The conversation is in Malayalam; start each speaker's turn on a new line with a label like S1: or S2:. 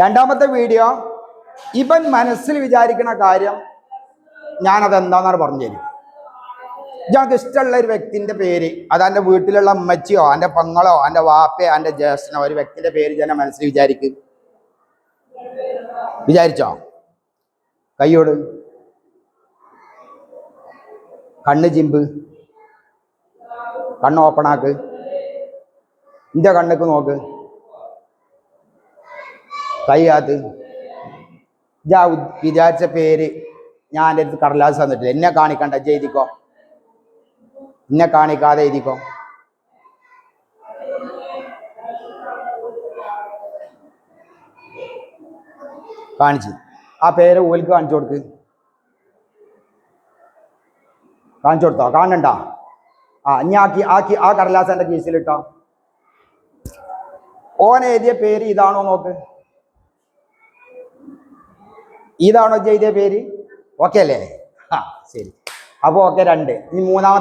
S1: രണ്ടാമത്തെ വീഡിയോ, ഇവൻ മനസ്സിൽ വിചാരിക്കുന്ന കാര്യം ഞാനതെന്താന്നാണ് പറഞ്ഞു തരും. ഞങ്ങൾക്ക് ഇഷ്ടമുള്ള ഒരു വ്യക്തിൻ്റെ പേര്, അത് എൻ്റെ വീട്ടിലുള്ള അമ്മച്ചിയോ എൻ്റെ പെങ്ങളോ എൻ്റെ വാപ്പയോ എൻ്റെ ജ്യേഷ്ഠനോ ഒരു വ്യക്തിൻ്റെ പേര് ഞാൻ മനസ്സിൽ വിചാരിച്ചോ? കയ്യോട്, കണ്ണ് ചിമ്പ്, കണ്ണ് ഓപ്പണാക്ക്, എൻ്റെ കണ്ണക്ക് നോക്ക്, കൈയാത്ത്. വിചാരിച്ച പേര് ഞാൻ എൻ്റെ അടുത്ത് കടലാസ് തന്നിട്ടില്ല. എന്നെ കാണിക്കണ്ട, എഴുതിക്കോ. എന്നെ കാണിക്കാതെ എഴുതിക്കോ. കാണിച്ച് ആ പേര് ഓൽക്ക് കാണിച്ചു കൊടുക്ക്. കാണിച്ചു കൊടുത്തോ? കാണണ്ട. ഇനി ആക്കി ആ കടലാസ് എൻ്റെ കീസിലിട്ടോ. ഓൻ എഴുതിയ പേര് ഇതാണോ നോക്ക്. ഇതാണോ എഴുതിയ പേര്? ഓക്കെ അല്ലേ? ശരി. അപ്പോൾ ഓക്കെ. 2. ഇനി മൂന്നാമത്തെ